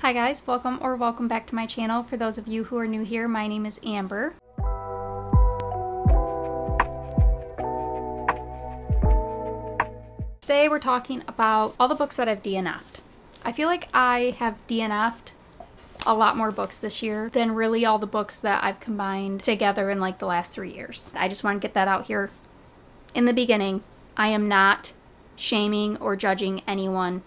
Hi guys, welcome back to my channel. For those of you who are new here, my name is Amber. Today we're talking about all the books that I've DNF'd. I feel like I have DNF'd a lot more books this year than really all the books that I've combined together in like the last 3 years. I just want to get that out here in the beginning. I am not shaming or judging anyone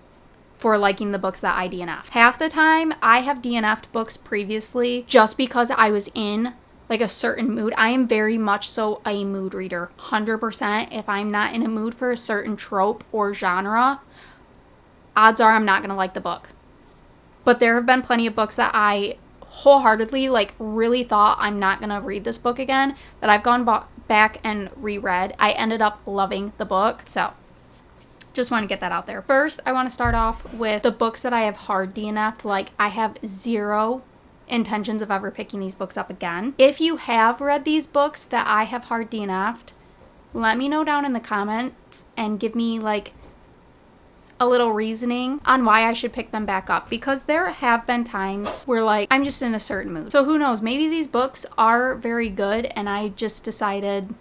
for liking the books that I DNF. Half the time, I have DNF'd books previously just because I was in like a certain mood. I am very much so a mood reader, 100%. If I'm not in a mood for a certain trope or genre, odds are I'm not gonna like the book. But there have been plenty of books that I wholeheartedly like really thought I'm not gonna read this book again, that I've gone back and reread. I ended up loving the book, so just want to get that out there. First, I want to start off with the books that I have hard DNF'd. Like, I have zero intentions of ever picking these books up again. If you have read these books that I have hard DNF'd, let me know down in the comments and give me like a little reasoning on why I should pick them back up, because there have been times where like I'm just in a certain mood. So who knows, maybe these books are very good and I just decided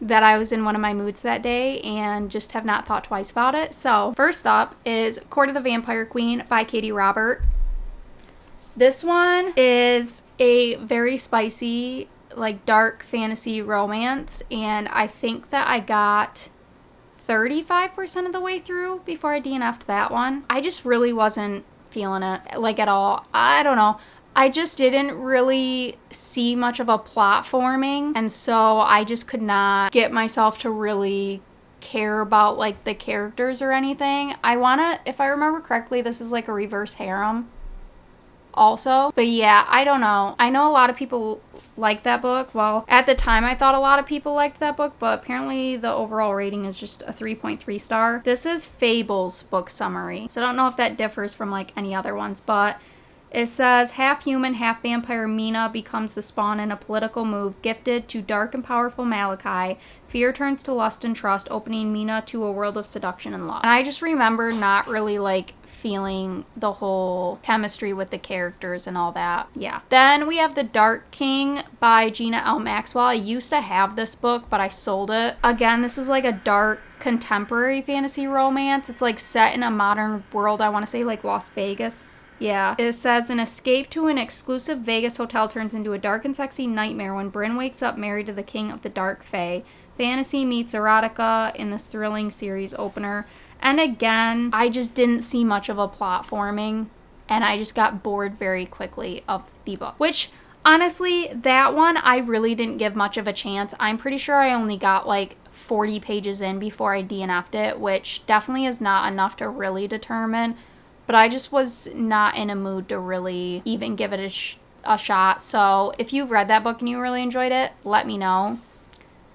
that I was in one of my moods that day and just have not thought twice about it. So first up is Court of the Vampire Queen by Katie Robert. This one is a very spicy, like dark fantasy romance, and I think that I got 35% of the way through before I DNF'd that one. I just really wasn't feeling it like at all. I don't know. I just didn't really see much of a plot forming, and so I just could not get myself to really care about like the characters or anything. If I remember correctly, this is like a reverse harem also. But yeah, I don't know. I know a lot of people like that book. Well, at the time I thought a lot of people liked that book, but apparently the overall rating is just a 3.3 star. This is Fable's book summary, so I don't know if that differs from like any other ones, but it says, half human, half vampire Mina becomes the spawn in a political move. Gifted to dark and powerful Malachi, fear turns to lust and trust, opening Mina to a world of seduction and love. And I just remember not really like feeling the whole chemistry with the characters and all that. Yeah. Then we have The Dark King by Gina L. Maxwell. I used to have this book, but I sold it. Again, this is like a dark contemporary fantasy romance. It's like set in a modern world. I want to say like Las Vegas. Yeah. It says, an escape to an exclusive Vegas hotel turns into a dark and sexy nightmare when Bryn wakes up married to the king of the dark fae. Fantasy meets erotica in this thrilling series opener. And again, I just didn't see much of a plot forming, and I just got bored very quickly of the book. Which, honestly, that one I really didn't give much of a chance. I'm pretty sure I only got like 40 pages in before I DNF'd it, which definitely is not enough to really determine. But I just was not in a mood to really even give it a shot. So if you've read that book and you really enjoyed it, let me know.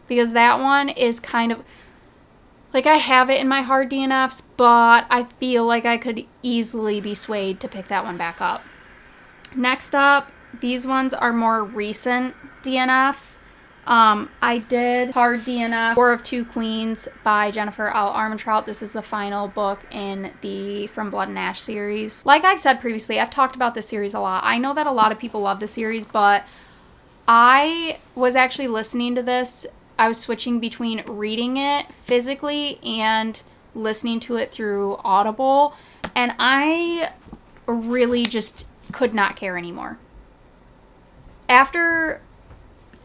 Because that one is kind of like, I have it in my hard DNFs, but I feel like I could easily be swayed to pick that one back up. Next up, these ones are more recent DNFs. I did hard DNF War of Two Queens by Jennifer L. Armentrout. This is the final book in the From Blood and Ash series. Like I've said previously, I've talked about this series a lot. I know that a lot of people love the series, but I was actually listening to this. I was switching between reading it physically and listening to it through Audible, and I really just could not care anymore. After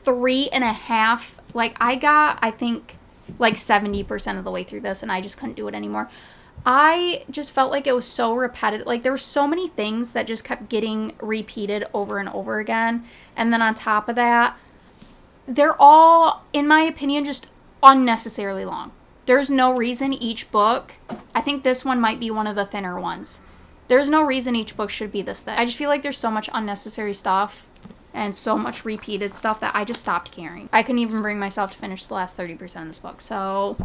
3.5, like I got, I think like 70% of the way through this, and I just couldn't do it anymore. I just felt like it was so repetitive. Like there were so many things that just kept getting repeated over and over again. And then on top of that, they're all, in my opinion, just unnecessarily long. There's no reason each book, I think this one might be one of the thinner ones. There's no reason each book should be this thick. I just feel like there's so much unnecessary stuff and so much repeated stuff that I just stopped caring. I couldn't even bring myself to finish the last 30% of this book. So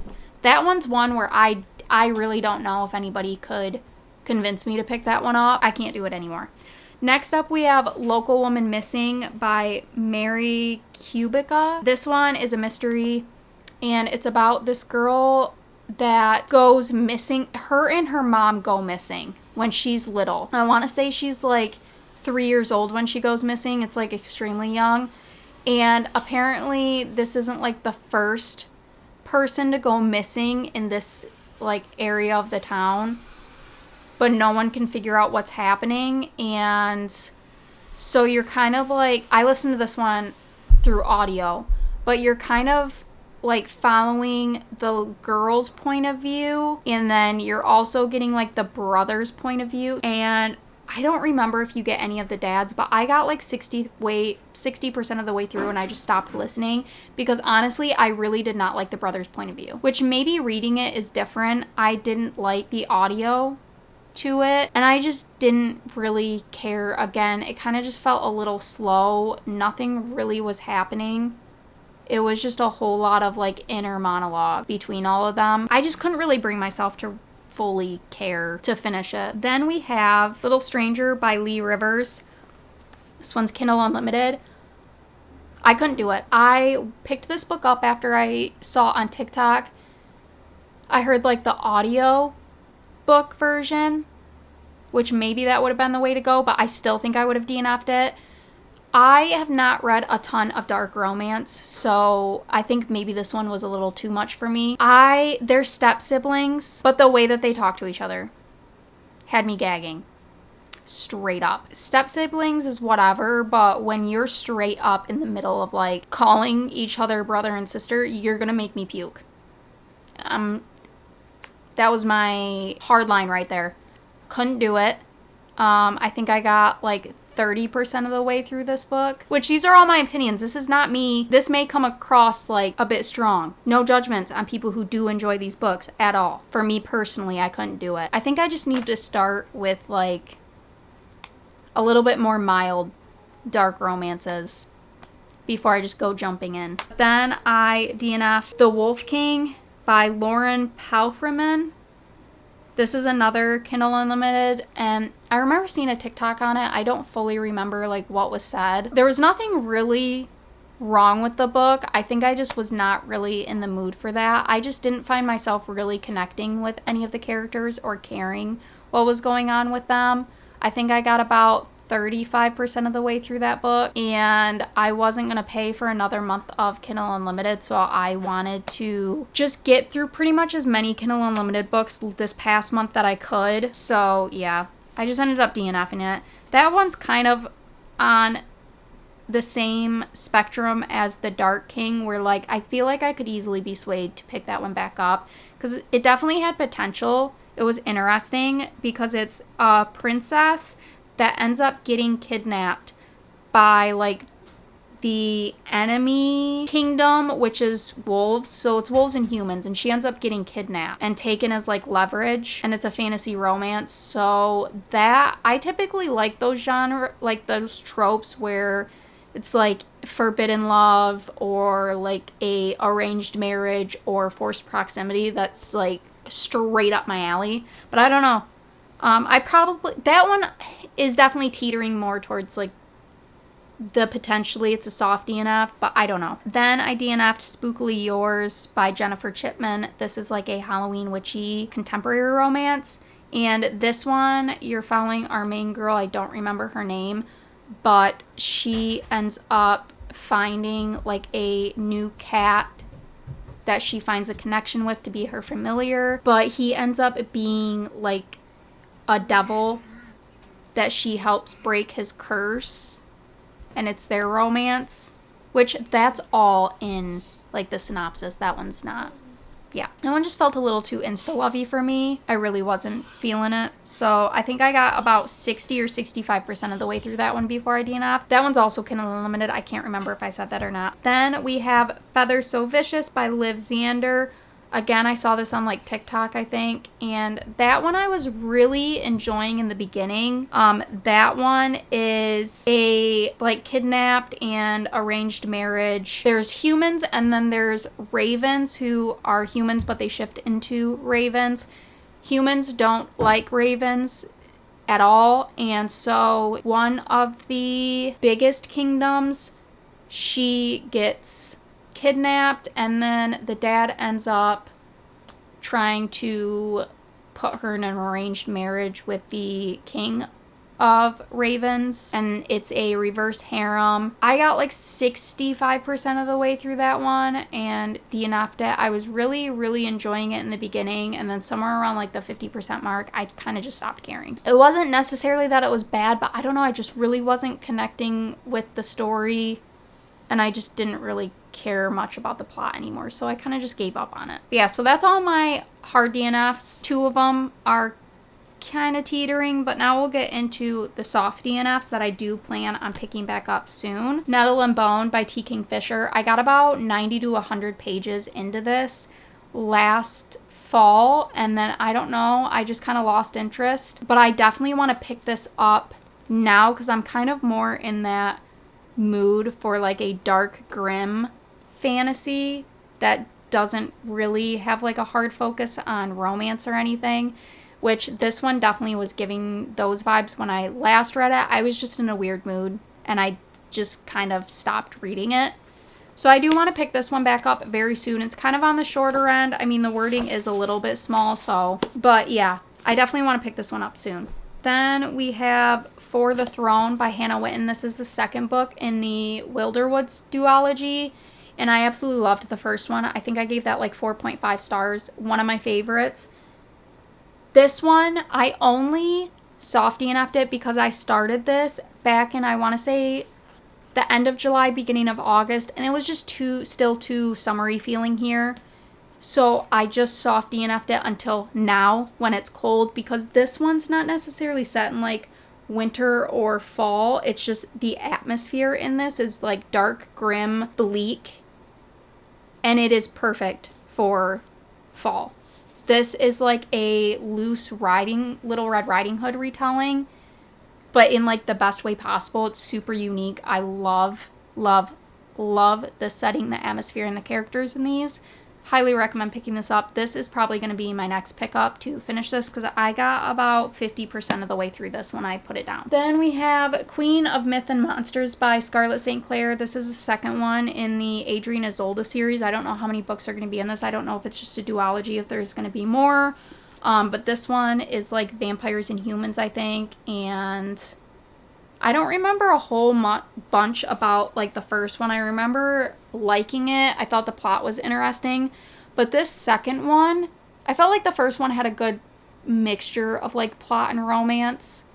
that one's one where I really don't know if anybody could convince me to pick that one up. I can't do it anymore. Next up, we have Local Woman Missing by Mary Kubica. This one is a mystery, and it's about this girl that goes missing. Her and her mom go missing when she's little. I want to say she's like 3 years old when she goes missing. It's like extremely young. And apparently this isn't like the first person to go missing in this like area of the town, but no one can figure out what's happening. And so you're kind of like, I listened to this one through audio, but you're kind of like following the girl's point of view, and then you're also getting like the brother's point of view. And I don't remember if you get any of the dads, but I got like 60% of the way through and I just stopped listening because honestly, I really did not like the brother's point of view, which maybe reading it is different. I didn't like the audio to it and I just didn't really care. Again, it kind of just felt a little slow. Nothing really was happening. It was just a whole lot of like inner monologue between all of them. I just couldn't really bring myself to fully care to finish it. Then we have Little Stranger by Lee Rivers. This one's Kindle Unlimited. I couldn't do it. I picked this book up after I saw on TikTok. I heard like the audio book version, which maybe that would have been the way to go, but I still think I would have DNF'd it. I have not read a ton of dark romance, so I think maybe this one was a little too much for me. They're step siblings, but the way that they talk to each other had me gagging. Straight up. Step siblings is whatever, but when you're straight up in the middle of like calling each other brother and sister, you're gonna make me puke. That was my hard line right there. Couldn't do it. I think I got like 30% of the way through this book, which these are all my opinions. This is not me. This may come across like a bit strong. No judgments on people who do enjoy these books at all. For me personally, I couldn't do it. I think I just need to start with like a little bit more mild dark romances before I just go jumping in. Then I DNF'd The Wolf King by Lauren Palfreman. This is another Kindle Unlimited, and I remember seeing a TikTok on it. I don't fully remember like what was said. There was nothing really wrong with the book. I think I just was not really in the mood for that. I just didn't find myself really connecting with any of the characters or caring what was going on with them. I think I got about 35% of the way through that book, and I wasn't going to pay for another month of Kindle Unlimited, so I wanted to just get through pretty much as many Kindle Unlimited books this past month that I could. So yeah, I just ended up DNFing it. That one's kind of on the same spectrum as The Dark King, where like I feel like I could easily be swayed to pick that one back up because it definitely had potential. It was interesting because it's a princess that ends up getting kidnapped by like the enemy kingdom, which is wolves. So it's wolves and humans, and she ends up getting kidnapped and taken as like leverage, and it's a fantasy romance. So that I typically like those genre, like those tropes where it's like forbidden love or like a arranged marriage or forced proximity. That's like straight up my alley. But I don't know. That one is definitely teetering more towards like the potentially it's a soft DNF, but I don't know. Then I DNF'd Spookly Yours by Jennifer Chipman. This is like a Halloween witchy contemporary romance. And this one, you're following our main girl. I don't remember her name, but she ends up finding like a new cat that she finds a connection with to be her familiar. But he ends up being like a devil that she helps break his curse, and it's their romance, which that's all in like the synopsis. That one's not. Yeah, that one just felt a little too insta-lovey for me. I really wasn't feeling it. So I think I got about 60 or 65% of the way through that one before I DNF'd. That one's also Kindle Unlimited. I can't remember if I said that or not. Then we have Feathers So Vicious by Liv Zander. Again, I saw this on like TikTok, I think, and that one I was really enjoying in the beginning. That one is a like kidnapped and arranged marriage. There's humans and then there's ravens who are humans, but they shift into ravens. Humans don't like ravens at all, and so one of the biggest kingdoms, she gets kidnapped, and then the dad ends up trying to put her in an arranged marriage with the king of ravens, and it's a reverse harem. I got like 65% of the way through that one and DNF'd it. I was really enjoying it in the beginning, and then somewhere around like the 50% mark, I kind of just stopped caring. It wasn't necessarily that it was bad, but I don't know, I just really wasn't connecting with the story, and I just didn't really care much about the plot anymore, so I kind of just gave up on it. But yeah, so that's all my hard DNFs. 2 of them are kind of teetering, but now we'll get into the soft DNFs that I do plan on picking back up soon. Nettle and Bone by T. Kingfisher. I got about 90 to 100 pages into this last fall, and then I don't know, I just kind of lost interest, but I definitely want to pick this up now because I'm kind of more in that mood for like a dark, grim fantasy that doesn't really have like a hard focus on romance or anything, which this one definitely was giving those vibes when I last read it. I was just in a weird mood and I just kind of stopped reading it. So I do want to pick this one back up very soon. It's kind of on the shorter end. I mean, the wording is a little bit small, so, but yeah, I definitely want to pick this one up soon. Then we have For the Throne by Hannah Witten. This is the second book in the Wilderwoods duology, and I absolutely loved the first one. I think I gave that like 4.5 stars. One of my favorites. This one, I only soft DNF'd it because I started this back in, I want to say, the end of July, beginning of August, and it was just still too summery feeling here. So I just soft DNF'd it until now when it's cold, because this one's not necessarily set in like winter or fall. It's just the atmosphere in this is like dark, grim, bleak, and it is perfect for fall. This is like a loose Little Red Riding Hood retelling, but in like the best way possible. It's super unique. I love the setting, the atmosphere, and the characters in these. Highly recommend picking this up. This is probably going to be my next pickup to finish this because I got about 50% of the way through this when I put it down. Then we have Queen of Myth and Monsters by Scarlett St. Clair. This is the second one in the Adrienne Isolde series. I don't know how many books are going to be in this. I don't know if it's just a duology, if there's going to be more. But this one is like vampires and humans, I think, and I don't remember a whole bunch about like the first one. I remember liking it. I thought the plot was interesting. But this second one, I felt like the first one had a good mixture of like plot and romance.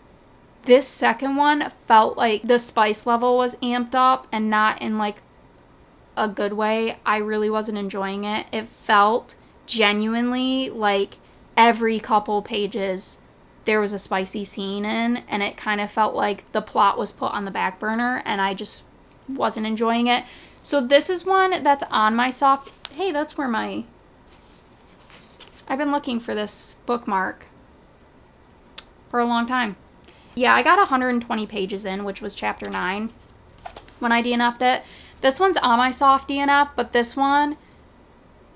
This second one felt like the spice level was amped up and not in like a good way. I really wasn't enjoying it. It felt genuinely like every couple pages there was a spicy scene in, and it kind of felt like the plot was put on the back burner, and I just wasn't enjoying it. So this is one that's on my soft... Hey, that's where my... I've been looking for this bookmark for a long time. Yeah, I got 120 pages in, which was chapter 9 when I DNF'd it. This one's on my soft DNF, but this one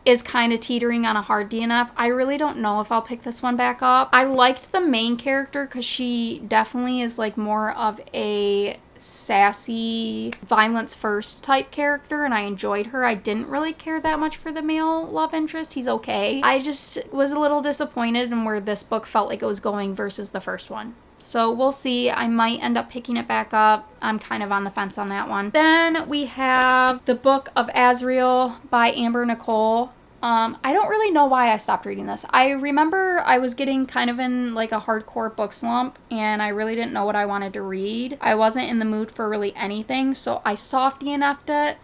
is kind of teetering on a hard DNF. I really don't know if I'll pick this one back up. I liked the main character because she definitely is like more of a sassy, violence first type character, and I enjoyed her. I didn't really care that much for the male love interest. He's okay. I just was a little disappointed in where this book felt like it was going versus the first one. So we'll see. I might end up picking it back up. I'm kind of on the fence on that one. Then we have the Book of Azreal by Amber Nicole. I don't really know why I stopped reading this. I remember I was getting kind of in like a hardcore book slump, and I really didn't know what I wanted to read. I wasn't in the mood for really anything, so I soft DNF'd it.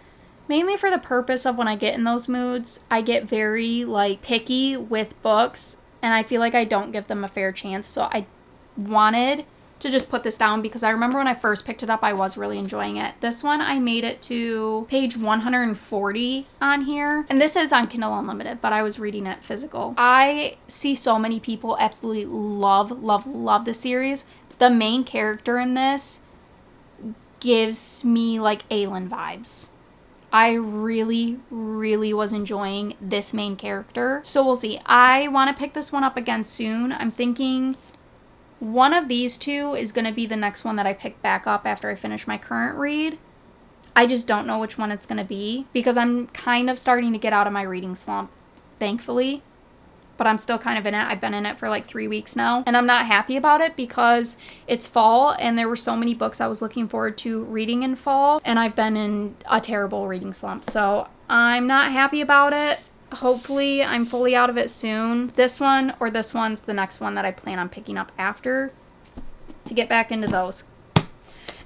Mainly for the purpose of when I get in those moods, I get very like picky with books, and I feel like I don't give them a fair chance. So I wanted to just put this down because I remember when I first picked it up, I was really enjoying it. This one, I made it to page 140 on here. And this is on Kindle Unlimited, but I was reading it physical. I see so many people absolutely love the series. The main character in this gives me like Aelin vibes. I really was enjoying this main character. So we'll see. I want to pick this one up again soon. I'm thinking one of these two is going to be the next one that I pick back up after I finish my current read. I just don't know which one it's going to be because I'm kind of starting to get out of my reading slump, thankfully. but I'm still kind of in it. I've been in it for like 3 weeks now, and I'm not happy about it because it's fall and there were so many books I was looking forward to reading in fall, and I've been in a terrible reading slump. So I'm not happy about it. Hopefully I'm fully out of it soon. This one or this one's the next one that I plan on picking up after to get back into those.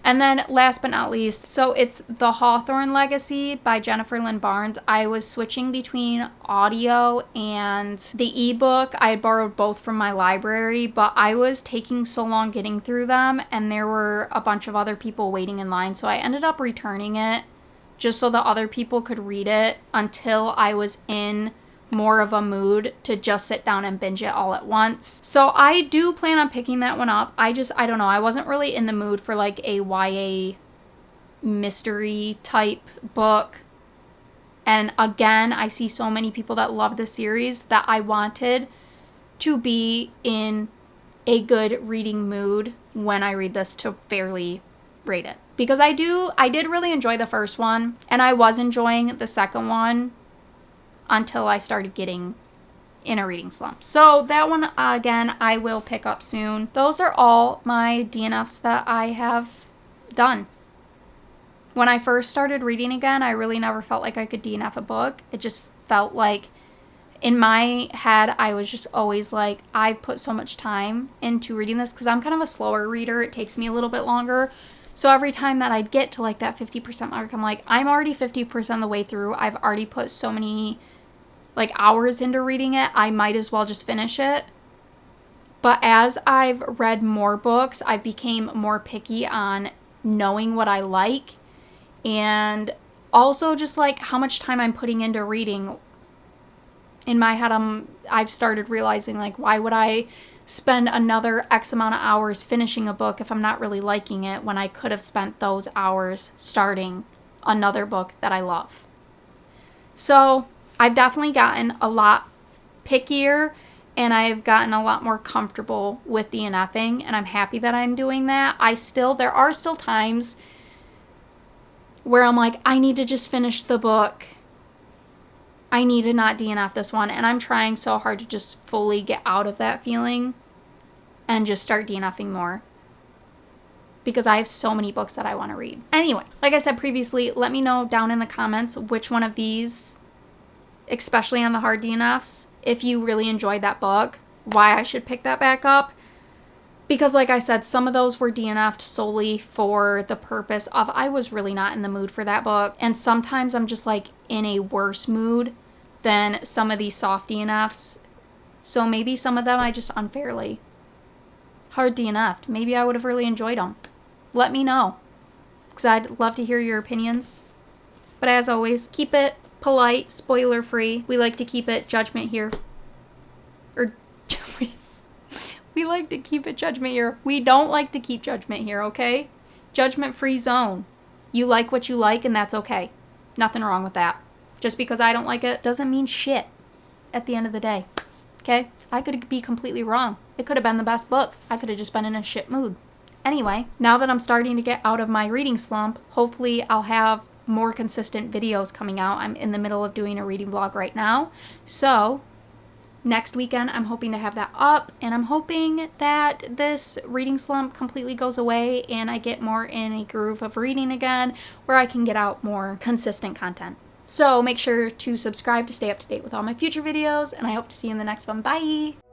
And then last but not least, so it's the Hawthorne Legacy by Jennifer Lynn Barnes. I was switching between audio and the ebook. I had borrowed both from my library, but I was taking so long getting through them, and there were a bunch of other people waiting in line, so I ended up returning it just so the other people could read it until I was in more of a mood to just sit down and binge it all at once. So I do plan on picking that one up. I don't know. I wasn't really in the mood for like a YA mystery type book. And again, I see so many people that love the series that I wanted to be in a good reading mood when I read this to fairly rate it. Because I did really enjoy the first one, and I was enjoying the second one until I started getting in a reading slump. So that one, again, I will pick up soon. Those are all my DNFs that I have done. When I first started reading again, I really never felt like I could DNF a book. It just felt like, in my head, I was just always like, I've put so much time into reading this, because I'm kind of a slower reader. It takes me a little bit longer. So every time that I'd get to like that 50% mark, I'm like, I'm already 50% of the way through. I've already put so many like hours into reading it, I might as well just finish it. But as I've read more books, I became more picky on knowing what I like, and also just like how much time I'm putting into reading. In my head, I've started realizing, like, why would I spend another X amount of hours finishing a book if I'm not really liking it, when I could have spent those hours starting another book that I love. So I've definitely gotten a lot pickier, and I've gotten a lot more comfortable with DNFing, and I'm happy that I'm doing that. There are still times where I'm like, I need to just finish the book. I need to not DNF this one, and I'm trying so hard to just fully get out of that feeling and just start DNFing more, because I have so many books that I want to read. Anyway, like I said previously, let me know down in the comments which one of these, especially on the hard DNFs, if you really enjoyed that book, why I should pick that back up. Because like I said, some of those were DNF'd solely for the purpose of I was really not in the mood for that book. And sometimes I'm just like in a worse mood than some of these soft DNFs. So maybe some of them I just unfairly hard DNF'd. Maybe I would have really enjoyed them. Let me know, because I'd love to hear your opinions. But as always, keep it polite, spoiler free. We like to keep it judgment here. We like to keep it judgment here. We don't like to keep judgment here, okay? Judgment free zone. You like what you like, and that's okay. Nothing wrong with that. Just because I don't like it doesn't mean shit at the end of the day. Okay? I could be completely wrong. It could have been the best book. I could have just been in a shit mood. Anyway, now that I'm starting to get out of my reading slump, hopefully I'll have more consistent videos coming out. I'm in the middle of doing a reading vlog right now. So next weekend, I'm hoping to have that up, and I'm hoping that this reading slump completely goes away and I get more in a groove of reading again, where I can get out more consistent content. So make sure to subscribe to stay up to date with all my future videos, and I hope to see you in the next one. Bye!